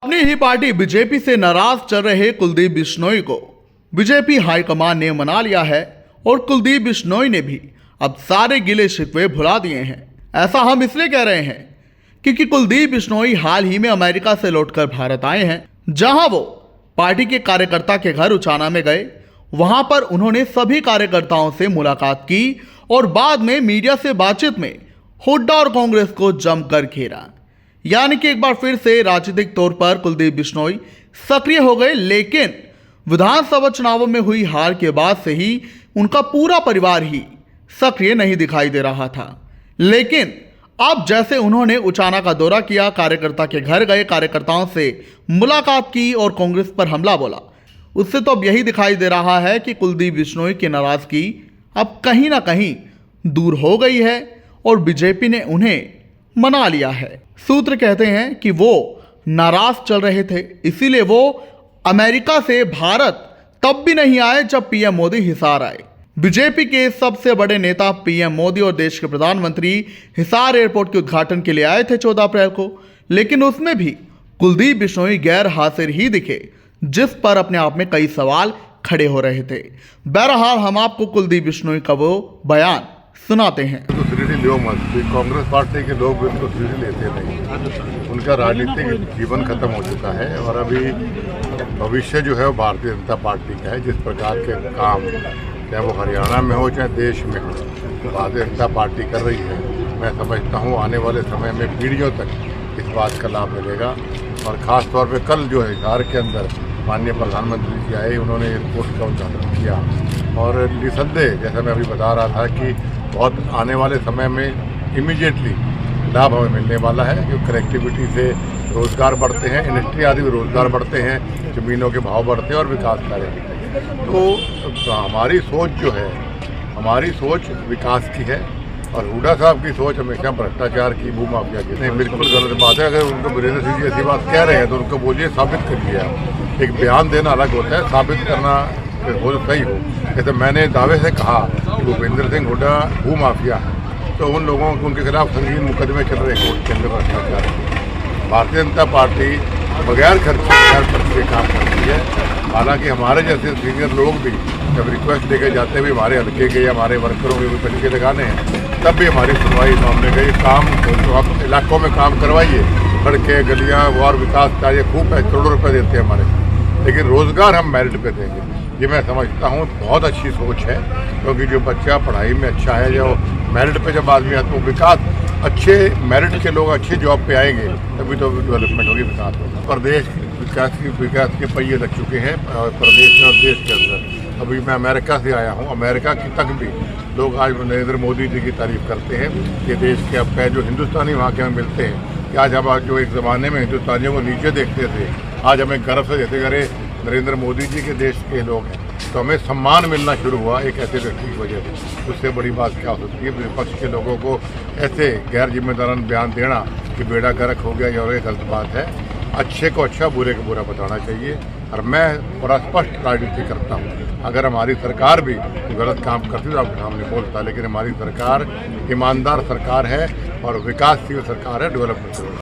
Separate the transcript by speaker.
Speaker 1: अपनी ही party BJP से नाराज चल रहे कुलदीप बिश्नोई को बीजेपी हाईकमान ने मना लिया है और कुलदीप बिश्नोई ने भी अब सारे गिले शिकवे भुला दिए हैं। ऐसा हम इसलिए कह रहे हैं क्योंकि कुलदीप बिश्नोई हाल ही में अमेरिका से लौटकर भारत आए हैं, जहां वो पार्टी के कार्यकर्ता के घर उचाना में गए। वहां पर उन्होंने सभी कार्यकर्ताओं से मुलाकात की और बाद में मीडिया से बातचीत में हुड्डा और कांग्रेस को जमकर घेरा। यानी कि एक बार फिर से राजनीतिक तौर पर कुलदीप बिश्नोई सक्रिय हो गए, लेकिन विधानसभा चुनावों में हुई हार के बाद से ही उनका पूरा परिवार ही सक्रिय नहीं दिखाई दे रहा था। लेकिन अब जैसे उन्होंने उचाना का दौरा किया, कार्यकर्ता के घर गए, कार्यकर्ताओं से मुलाकात की और कांग्रेस पर हमला बोला, उससे तो अब यही दिखाई दे रहा है कि कुलदीप बिश्नोई की नाराजगी अब कहीं ना कहीं दूर हो गई है और बीजेपी ने उन्हें मना लिया है। सूत्र कहते हैं कि वो नाराज चल रहे थे, इसीलिए वो अमेरिका से भारत तब भी नहीं आए जब पीएम मोदी हिसार आए। बीजेपी के सबसे बड़े नेता पीएम मोदी और देश के प्रधानमंत्री हिसार एयरपोर्ट के उद्घाटन के लिए आए थे 14 अप्रैल को, लेकिन उसमें भी कुलदीप बिश्नोई गैर हाजिर ही दिखे, जिस पर अपने आप में कई सवाल खड़े हो रहे थे। बहरहाल हम आपको कुलदीप बिश्नोई का वो बयान सुनाते हैं।
Speaker 2: तो कांग्रेस पार्टी के लोग भी उनको सीरियसली लेते नहीं। उनका राजनीतिक जीवन खत्म हो चुका है और अभी भविष्य जो है वो भारतीय जनता पार्टी का है। जिस प्रकार के काम चाहे वो हरियाणा में हो चाहे देश में हो, भारतीय जनता पार्टी कर रही है। मैं समझता हूँ आने वाले समय में पीढ़ियों तक इस बात का लाभ मिलेगा। और ख़ास तौर पे कल जो है हिसार के अंदर माननीय प्रधानमंत्री जी आए, उन्होंने एयरपोर्ट का उद्घाटन किया और निसंदेह जैसा मैं अभी बता रहा था कि बहुत आने वाले समय में इमीडिएटली लाभ हमें मिलने वाला है। जो कनेक्टिविटी से रोज़गार बढ़ते हैं, इंडस्ट्री आदि में रोज़गार बढ़ते हैं, ज़मीनों के भाव बढ़ते हैं और विकास कार्य होते हैं। तो हमारी सोच जो है, हमारी सोच विकास की है और हुड्डा साहब की सोच हमेशा भ्रष्टाचार की, भूमाफिया की। नहीं, बिल्कुल गलत बात है। अगर उनको वीरेंद्र सिंह जी ऐसी बात कह रहे हैं तो उनको बोलिए साबित करिए आप। एक बयान देना अलग होता है, साबित करना हो सही हो। जैसे मैंने दावे से कहा कि भूपेंद्र सिंह हुड्डा भूमाफिया है, तो उन लोगों को उनके खिलाफ संगीन मुकदमे चल रहे हैं कोर्ट के अंदर भ्रष्टाचार। भारतीय जनता पार्टी बगैर खर्चे के काम करती है। हालांकि हमारे जैसे सीनियर लोग भी जब रिक्वेस्ट लेके जाते हुए हमारे हल्के के या हमारे वर्करों के तरीके लगाने हैं, तब भी हमारी सुनवाई सामने गई। काम तो आप इलाकों में काम करवाइए, सड़कें गलियाँ और विकास कार्य खूब है, करोड़ों रुपये देते हैं हमारे, लेकिन रोज़गार हम मेरिट पे देंगे। ये मैं समझता हूँ बहुत अच्छी सोच है, क्योंकि जो बच्चा पढ़ाई में अच्छा है, जो मेरिट पे जब आदमी आता है तो विकास, अच्छे मेरिट के लोग अच्छे जॉब पे आएंगे तभी तो डेवलपमेंट होगी, विकास होगा। प्रदेश विकास के पहिए लग चुके हैं प्रदेश में और देश के अंदर। अभी मैं अमेरिका से आया हूँ, अमेरिका की तक भी लोग आज नरेंद्र मोदी जी की तारीफ करते हैं कि देश के अब जो हिंदुस्तानी वहाँ के हमें मिलते हैं कि आज हम जो एक ज़माने में हिंदुस्तानियों को नीचे देखते थे, आज हमें गर्व से जैसे करे नरेंद्र मोदी जी के देश के लोग हैं, तो हमें सम्मान मिलना शुरू हुआ एक ऐसे व्यक्ति की वजह से। उससे बड़ी बात क्या हो सकती है? विपक्ष के लोगों को ऐसे गैर जिम्मेदाराना बयान देना कि बेड़ा गर्क हो गया, ये गलत बात है। अच्छे को अच्छा, बुरे को बुरा बताना चाहिए और मैं बड़ा स्पष्ट राजनीति करता हूँ। अगर हमारी सरकार भी गलत काम करती तो आपके सामने बोलता, लेकिन हमारी सरकार ईमानदार सरकार है और विकासशील सरकार है, डेवलपमेंट।